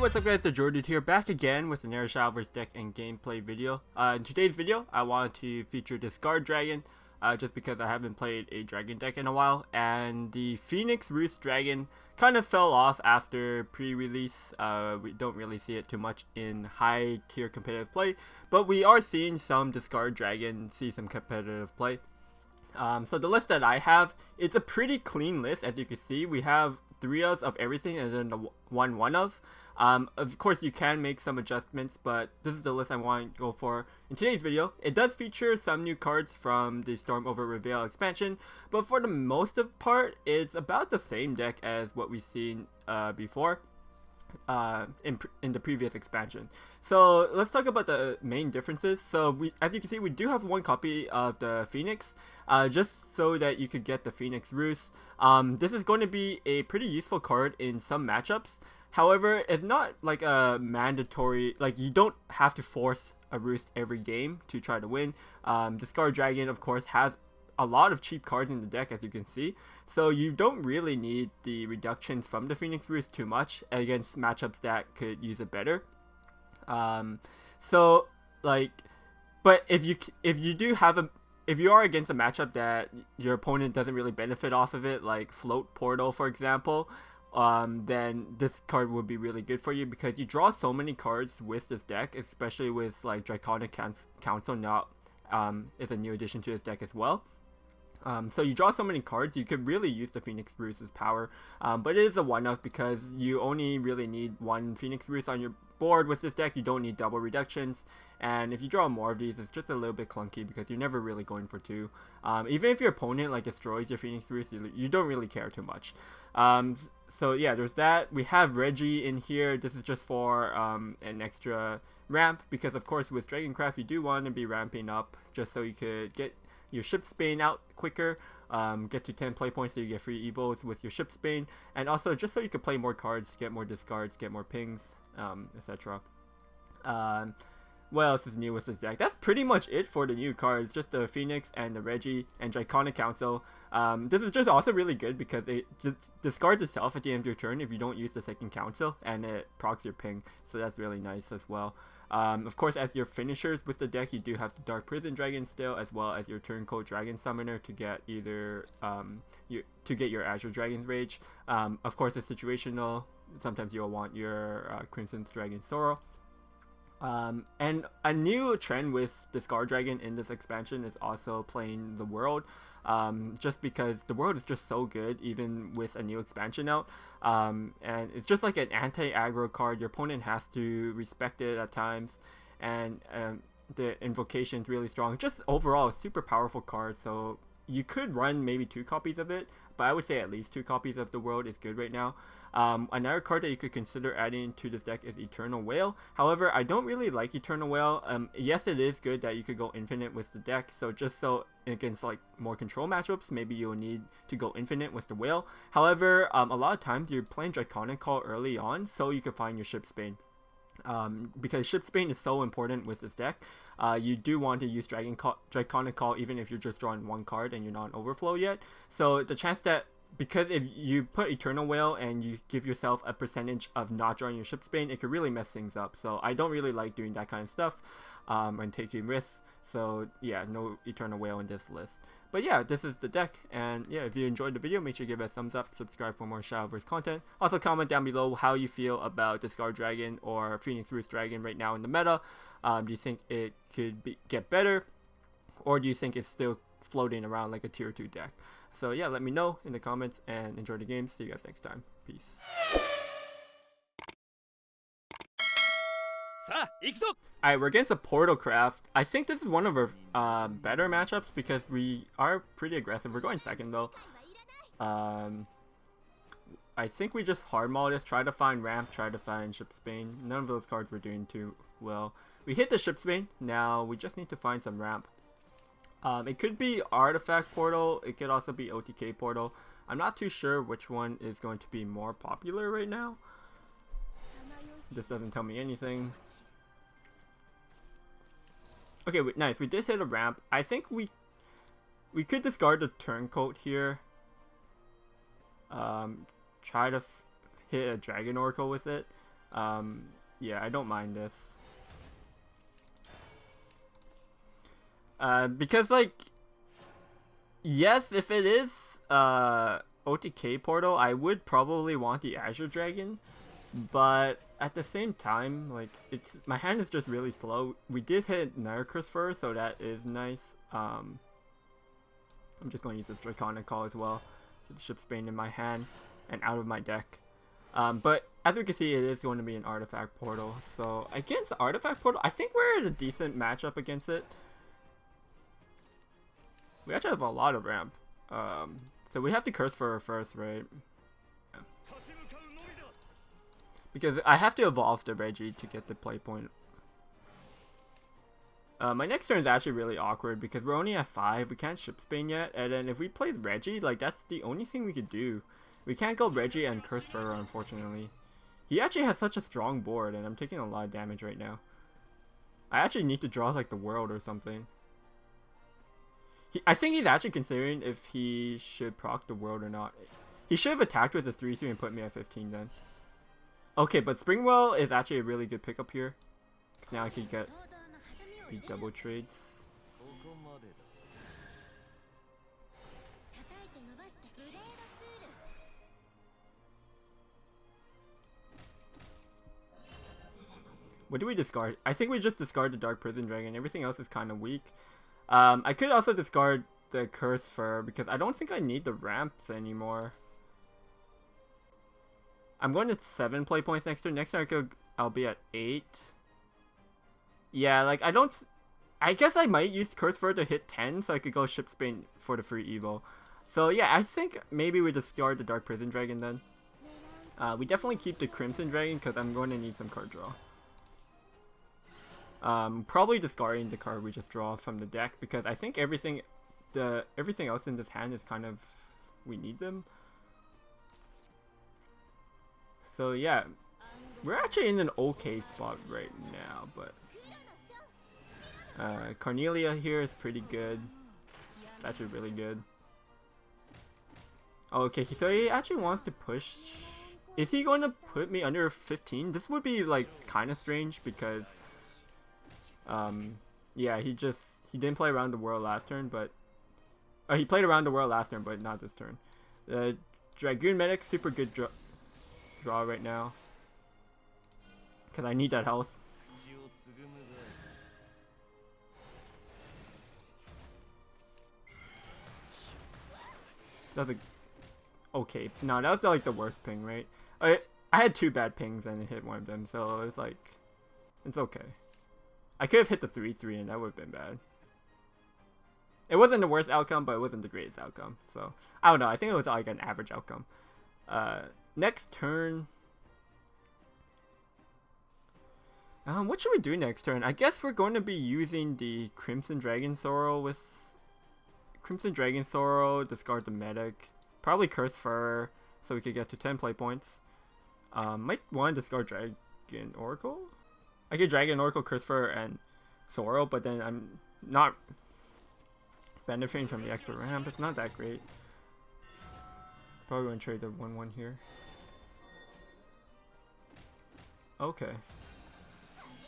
what's up guys, TheJordude here, back again with another Shadowverse deck and gameplay video. In today's video, I wanted to feature Discard Dragon, just because I haven't played a dragon deck in a while, and the Phoenix Roost Dragon kind of fell off after pre-release. We don't really see it too much in high tier competitive play, but we are seeing some Discard Dragon see some competitive play. So the list that I have, it's a pretty clean list. As you can see, we have 3 of everything and then the one of. Of course, you can make some adjustments, but this is the list I want to go for in today's video. It does feature some new cards from the Storm Over Rivayle expansion, but for the most of part, it's about the same deck as what we've seen before in the previous expansion. So let's talk about the main differences. So as you can see, we do have 1 copy of the Phoenix, just so that you could get the Phoenix Roost. This is going to be a pretty useful card in some matchups. However, it's not like a mandatory, like you don't have to force a Roost every game to try to win. Discard Dragon, of course, has a lot of cheap cards in the deck, as you can see, so you don't really need the reductions from the Phoenix Roost too much against matchups that could use it better. So like, but if you are against a matchup that your opponent doesn't really benefit off of it, like Float Portal for example, then this card would be really good for you because you draw so many cards with this deck, especially with like Draconic Council now is a new addition to this deck as well. So you draw so many cards, you could really use the Phoenix Roost's power, but it is a one-off because you only really need 1 Phoenix Roost on your board with this deck. You don't need double reductions, and if you draw more of these, it's just a little bit clunky because you're never really going for 2. Even if your opponent like destroys your Phoenix Roost, you don't really care too much. So yeah, there's that. We have Reggie in here. This is just for an extra ramp because of course with Dragoncraft you do want to be ramping up just so you could get your Ship's Bane out quicker, get to 10 play points so you get free evos with your Ship's Bane, and also just so you could play more cards, get more discards, get more pings, etc. What else is new with this deck? That's pretty much it for the new cards, just the Phoenix and the Reggie and Draconic Council. This is just also really good because it just discards itself at the end of your turn if you don't use the second council, and it procs your ping, so that's really nice as well. Of course, as your finishers with the deck, you do have the Dark Prison Dragon still, as well as your Turncoat Dragon Summoner to get either your Azure Dragon's Rage. Of course, it's situational. Sometimes you'll want your Crimson Dragon Sorrow. And a new trend with Discard Dragon in this expansion is also playing the World. Just because the World is just so good even with a new expansion out, and it's just like an anti-aggro card. Your opponent has to respect it at times, and the invocation is really strong. Just overall a super powerful card, so you could run maybe 2 copies of it, but I would say at least 2 copies of the World is good right now. Another card that you could consider adding to this deck is Eternal Whale. However, I don't really like Eternal Whale. Yes, it is good that you could go infinite with the deck, so just so against like more control matchups, maybe you'll need to go infinite with the Whale. However, a lot of times you're playing Draconic Call early on, so you can find your Ship's Bane. Because Ship's Bane is so important with this deck. You do want to use Draconic Call even if you're just drawing 1 card and you're not in overflow yet. So the chance that, because if you put Eternal Whale and you give yourself a percentage of not drawing your Ship's Bane, it could really mess things up. So I don't really like doing that kind of stuff and taking risks. So yeah, no Eternal Whale in this list. But yeah, this is the deck, and yeah, if you enjoyed the video, make sure you give it a thumbs up, subscribe for more Shadowverse content. Also comment down below how you feel about Discard Dragon or Phoenix Roost Dragon right now in the meta. Do you think it could get better, or do you think it's still floating around like a tier 2 deck? So yeah, let me know in the comments, and enjoy the game. See you guys next time. Peace. Alright, we're against a Portal Craft. I think this is one of our better matchups because we are pretty aggressive. We're going second though. I think we just hard maul this, try to find ramp, try to find Ship's Bane. None of those cards were doing too well. We hit the Ship's Bane. Now we just need to find some ramp. It could be Artifact Portal. It could also be OTK Portal. I'm not too sure which one is going to be more popular right now. This doesn't tell me anything. Okay, nice. We did hit a ramp. I think we could discard the Turncoat here. Try to hit a Dragon Oracle with it. Yeah, I don't mind this. Because like, yes, if it is OTK portal, I would probably want the Azure Dragon, but at the same time, like, it's my hand is just really slow. We did hit Narcus first, so that is nice. I'm just going to use this Draconic Call as well. Get the Shipsbane in my hand and out of my deck. But as we can see, it is going to be an Artifact portal. So against the Artifact portal, I think we're in a decent matchup against it. We actually have a lot of ramp. So we have to curse for her first, right? Yeah. Because I have to evolve the Reggie to get the play point. My next turn is actually really awkward because we're only at 5. We can't Shipsbane yet. And then if we play Reggie, like, that's the only thing we could do. We can't go Reggie and curse for her, unfortunately. He actually has such a strong board, and I'm taking a lot of damage right now. I actually need to draw, like, the world or something. I think he's actually considering if he should proc the world or not. He should have attacked with a 3-3 and put me at 15 then. Okay, but Springwell is actually a really good pickup here. Now I can get the double trades. What do we discard? I think we just discard the Dark Prison Dragon. Everything else is kind of weak. I could also discard the Curse Fur because I don't think I need the ramps anymore. I'm going to 7 play points next turn. Next turn I'll be at 8. Yeah, like I guess I might use Curse Fur to hit 10 so I could go Shipsbane for the free evo. So yeah, I think maybe we discard the Dark Prison Dragon then. We definitely keep the Crimson Dragon because I'm going to need some card draw. Probably discarding the card we just draw from the deck because I think everything else in this hand is kind of, we need them. So yeah, we're actually in an okay spot right now, but Cornelia here is pretty good. It's actually really good. Okay, so he actually wants to push. Is he going to put me under 15? This would be like kind of strange because yeah, he didn't play around the world last turn, but he played around the world last turn, but not this turn. The Dragoon Medic, super good draw right now because I need that health. That's a okay. No, that was like the worst ping, right? I had 2 bad pings and it hit one of them, so it's like, it's okay. I could have hit the 3-3 and that would have been bad. It wasn't the worst outcome, but it wasn't the greatest outcome. So, I don't know. I think it was like an average outcome. Next turn. What should we do next turn? I guess we're going to be using the Crimson Dragon Sorrow with... Crimson Dragon Sorrow, discard the Medic. Probably Curse Fur, so we could get to 10 play points. Might want to discard Dragon Oracle? I could Dragon Oracle, Curse Fur, and Sorrow, but then I'm not benefiting from the extra ramp. It's not that great. Probably going to trade the 1-1 here. Okay.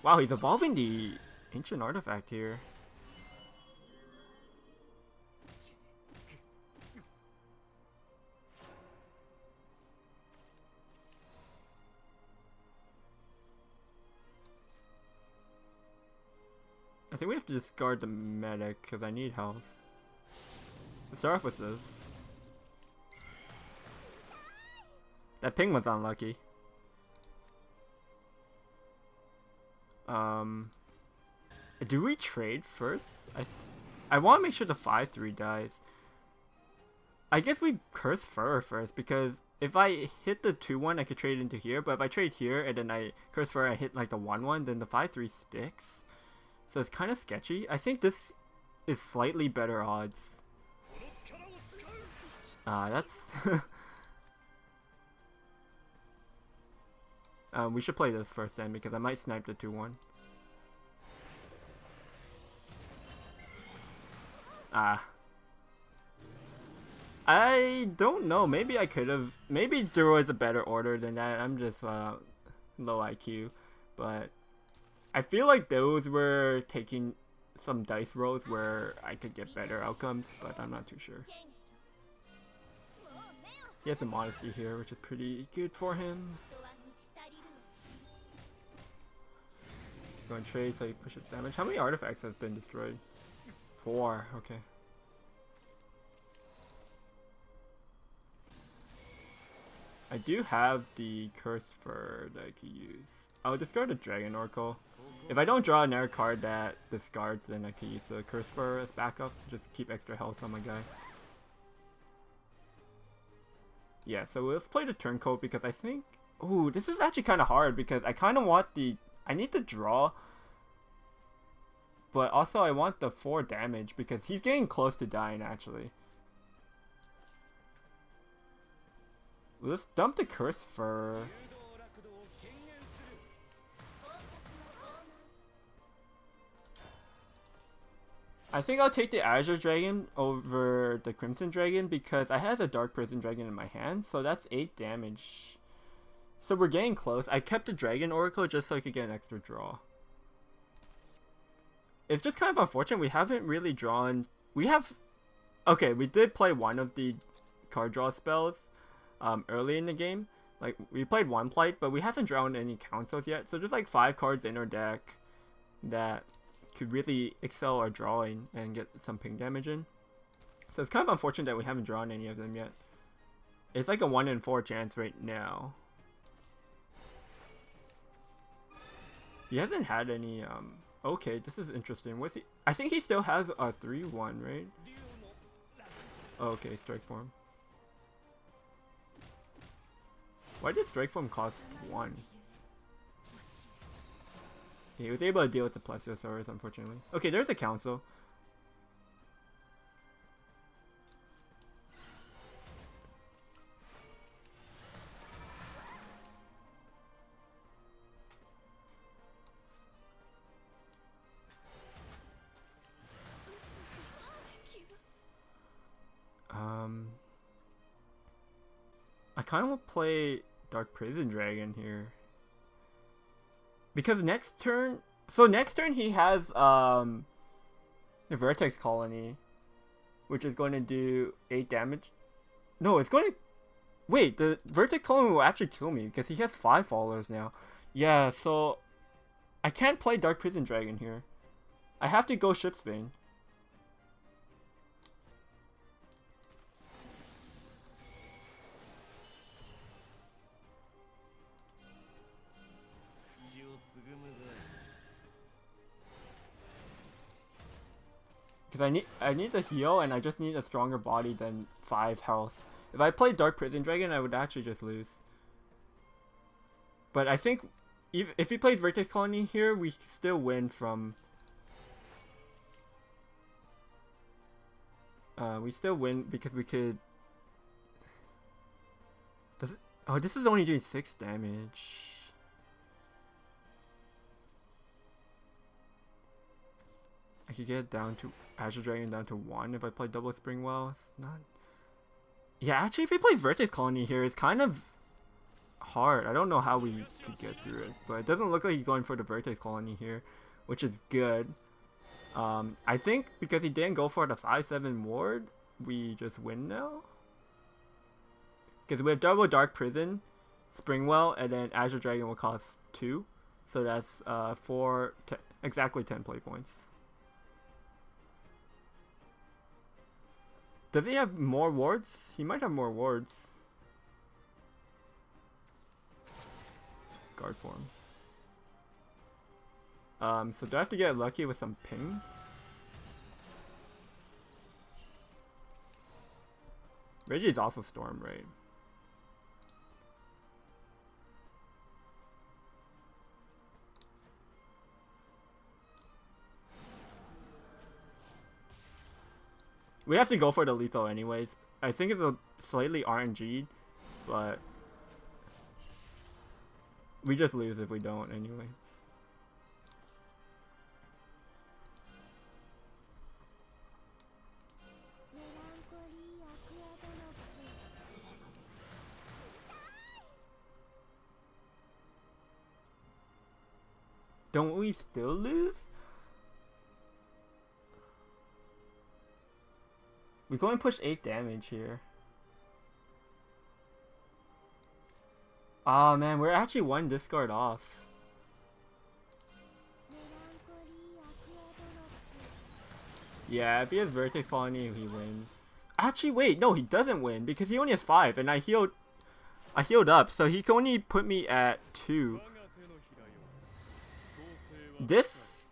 Wow, he's evolving the Ancient Artifact here. I think we have to discard the Medic because I need health. Let's start off with this. That ping was unlucky. Do we trade first? I want to make sure the 5-3 dies. I guess we Curse Fur first because if I hit the 2-1 I could trade into here, but if I trade here and then I Curse Fur, I hit like the 1-1, then the 5-3 sticks. So it's kind of sketchy. I think this is slightly better odds. That's... we should play this first then because I might snipe the 2-1. I don't know. Maybe I could have. Maybe there was a better order than that. I'm just low IQ, but I feel like those were taking some dice rolls where I could get better outcomes, but I'm not too sure. He has some modesty here, which is pretty good for him. Going trade so he pushes damage. How many artifacts have been destroyed? 4, okay. I do have the Cursed Fur that I could use. I'll discard a Dragon Oracle. If I don't draw another card that discards, then I can use the Cursed Fur as backup. Just keep extra health on my guy. Yeah, so let's play the Turncoat because I think... Ooh, this is actually kind of hard because I kind of want the... I need to draw. But also I want the 4 damage because he's getting close to dying actually. Let's dump the Cursed Fur. I think I'll take the Azure Dragon over the Crimson Dragon because I have a Dark Prison Dragon in my hand, so that's 8 damage. So we're getting close. I kept the Dragon Oracle just so I could get an extra draw. It's just kind of unfortunate we haven't really drawn... We have... Okay, we did play one of the card draw spells early in the game. Like, we played one Plight, but we haven't drawn any councils yet. So there's like 5 cards in our deck that could really excel our drawing and get some ping damage in. So it's kind of unfortunate that we haven't drawn any of them yet. It's like a 1 in 4 chance right now. He hasn't had any, okay, this is interesting. What's he? I think he still has a 3-1, right? Oh, okay, Strike Form. Why did Strike Form cost 1? He was able to deal with the Plesiosaurus, unfortunately. Okay, there's a council. I kind of want to play Dark Prison Dragon here. Because next turn... So next turn he has the Vertex Colony, which is going to do 8 damage. No, it's going to... Wait, the Vertex Colony will actually kill me because he has 5 followers now. Yeah, so... I can't play Dark Prison Dragon here. I have to go Shipsbane. Because I need to heal and I just need a stronger body than 5 health. If I played Dark Prison Dragon, I would actually just lose. But I think if he plays Vertex Colony here, we still win from... we still win because we could... Does it... Oh, this is only doing 6 damage. I could get down to Azure Dragon down to 1 if I play double Springwell. It's not... Yeah, actually, if he plays Vertex Colony here, it's kind of hard. I don't know how we could get through it, but it doesn't look like he's going for the Vertex Colony here, which is good. I think because he didn't go for the 5/7 ward, we just win now. Because we have double Dark Prison, Springwell, and then Azure Dragon will cost 2. So that's exactly 10 play points. Does he have more wards? He might have more wards. Guard form. So do I have to get lucky with some pings? Reggie is also Storm, right? We have to go for the lethal anyways. I think it's a slightly RNG'd, but we just lose if we don't anyways. Don't we still lose? We go and push 8 damage here. Oh man, we're actually 1 discard off. Yeah, if he has Vertex Colony, he wins. Actually, wait, no, he doesn't win because he only has 5, and I healed up, so he can only put me at 2. This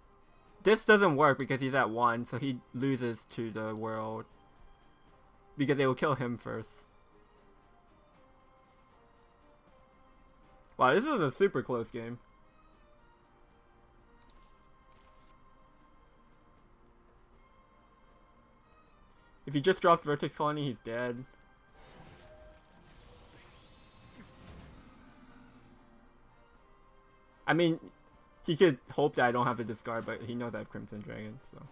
doesn't work because he's at 1, so he loses to the world because they will kill him first. Wow, this was a super close game. If he just drops Vertex Colony, he's dead. I mean, he could hope that I don't have to discard, but he knows I have Crimson Dragon, so.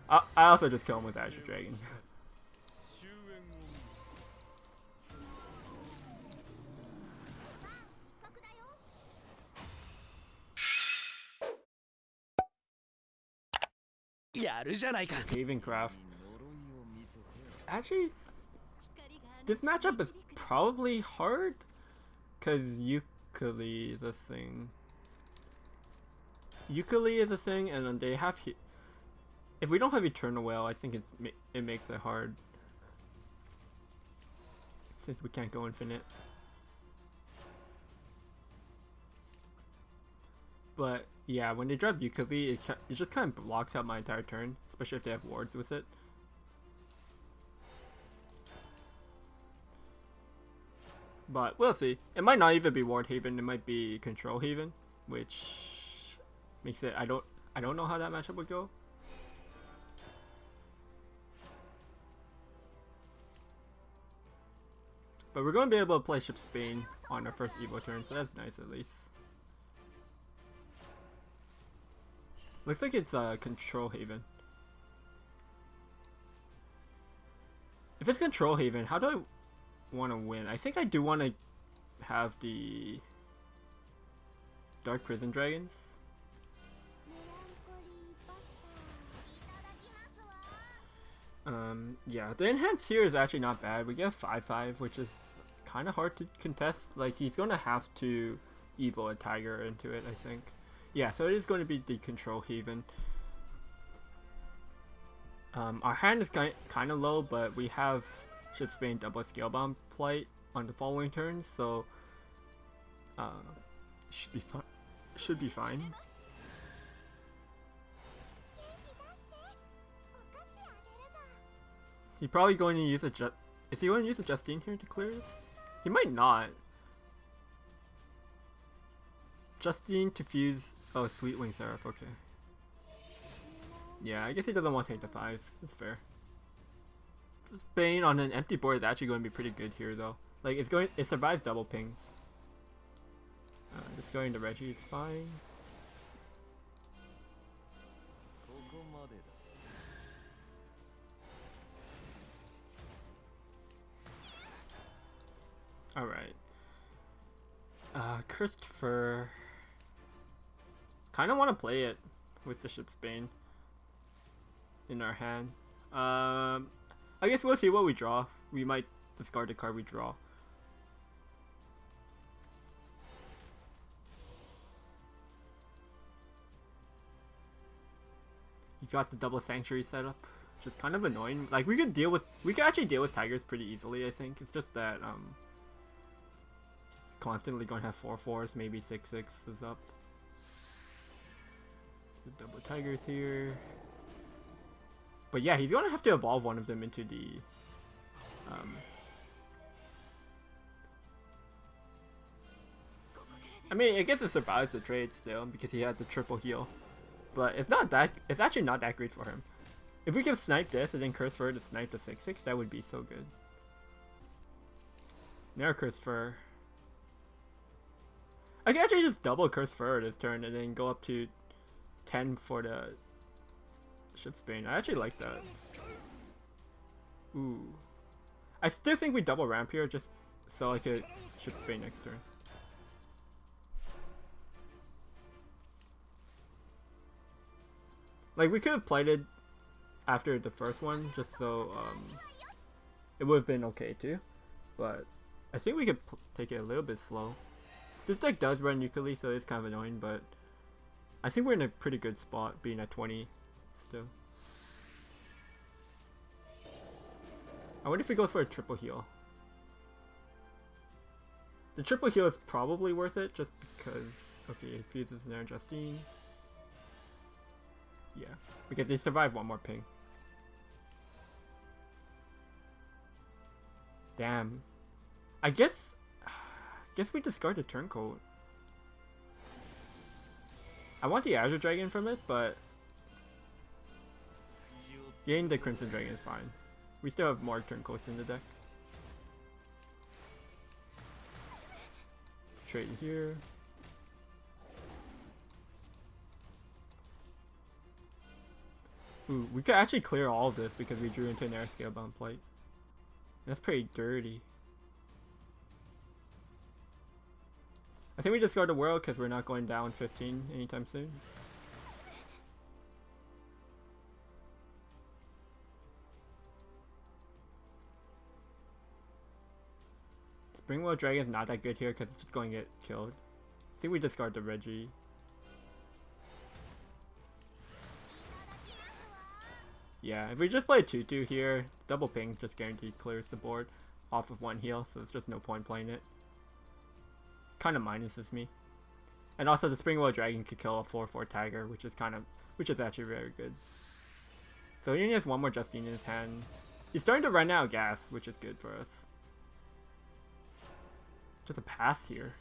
I also just kill him with Azure Dragon. Havencraft. Actually, this matchup is probably hard because Yooka-Lee is a thing. Yooka-Lee is a thing, and then they have. If we don't have Eternal Whale, I think it makes it hard since we can't go infinite. But yeah, when they drop Yooka-Lee, it just kind of blocks out my entire turn, especially if they have wards with it. But we'll see. It might not even be Ward Haven, it might be Control Haven, which makes it I don't know how that matchup would go. But we're going to be able to play Ship Spain on our first Evo turn, so that's nice at least. Looks like it's Control Haven. If it's Control Haven, how do I want to win? I think I do want to have the Dark Prison Dragons. Yeah, the enhance here is actually not bad. We get 5/5, which is kind of hard to contest. Like, he's going to have to Evo a Tiger into it, I think. Yeah, so it is going to be the Control Haven. Our hand is kind of low, but we have Ship's Bane double Scalebound Plight on the following turns, so should be fine. He's probably going to use a is he going to use a Justine here to clear this? He might not. Justine to fuse. Oh, Sweet Wing Seraph. Okay. Yeah, I guess he doesn't want to take the 5. That's fair. This Bane on an empty board is actually going to be pretty good here, though. Like, it survives double pings. Just going to Reggie is fine. Alright. Christopher. Kind of want to play it with the Ship's Bane in our hand. I guess we'll see what we draw. We might discard the card we draw. You got the double Sanctuary setup, which is kind of annoying. Like, we could actually deal with Tigers pretty easily, I think. It's just that he's constantly going to have 4/4s, maybe 6/6s up. So double Tigers here. But yeah, he's gonna have to evolve one of them into the I mean, I guess it survives the trade still because he had the triple heal. But it's actually not that great for him. If we can snipe this and then curse for her to snipe the 6/6, that would be so good. Now curse for. I can actually just double curse for her this turn and then go up to 10 for the Ship's Bane. I actually like that. Ooh. I still think we double ramp here just so I could Ship's Bane next turn. Like, we could have played it after the first one, just so it would have been okay too. But I think we could take it a little bit slow. This deck does run Yukili, so it's kind of annoying, but I think we're in a pretty good spot, being at 20 still. I wonder if he goes for a triple heal. The triple heal is probably worth it, just because... Okay, he fuses in there, Justine. Yeah, because they survive one more ping. Damn. I guess we discard the turncoat. I want the Azure Dragon from it, but getting the Crimson Dragon is fine. We still have more turncoats in the deck. Trade here. Ooh, we could actually clear all of this because we drew into an air scalebound plate. That's pretty dirty. I think we discard the world because we're not going down 15 anytime soon. Springwell Dragon's not that good here because it's just going to get killed. I think we discard the Reggie. Yeah, if we just play 2-2 here, double ping just guaranteed clears the board off of one heal, so it's just no point playing it. Kind of minuses me. And also the Springwell Dragon could kill a 4-4 Tiger, which is actually very good. So he only has one more Justine in his hand. He's starting to run out of gas, which is good for us. Just a pass here.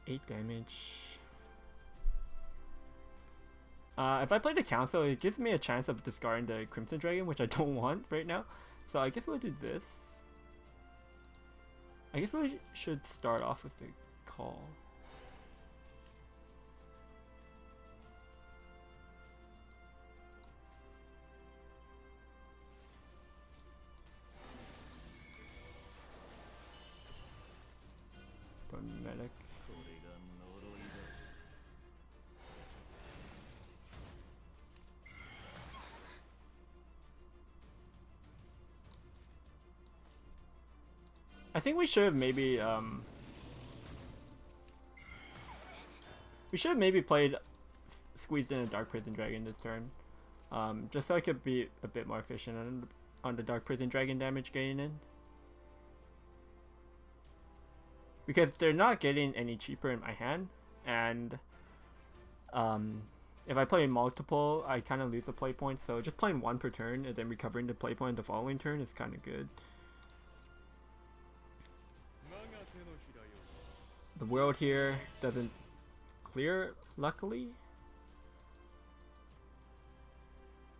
8 damage. If I play the Council, it gives me a chance of discarding the Crimson Dragon, which I don't want right now. So I guess we'll do this. I guess we should start off with the call. Medic. I think we should have maybe played squeezed in a Dark Prison Dragon this turn, just so I could be a bit more efficient on the Dark Prison Dragon damage getting in, because they're not getting any cheaper in my hand, and if I play multiple, I kind of lose the play points. So just playing one per turn and then recovering the play point the following turn is kind of good. The world here doesn't clear, luckily.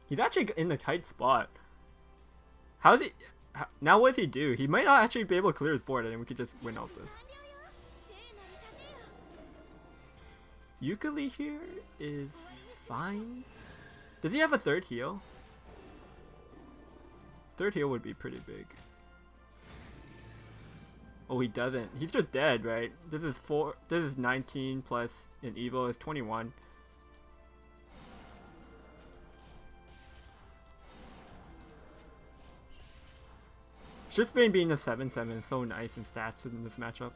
He's actually in a tight spot. How's he? Now what does he do? He might not actually be able to clear his board, and then we could just win off this. Yukili here is fine. Does he have a third heal? Third heal would be pretty big. Oh, he doesn't. He's just dead, right? This is 19 plus an Evo is 21. Shiftbane being a 7/7 is so nice in stats in this matchup.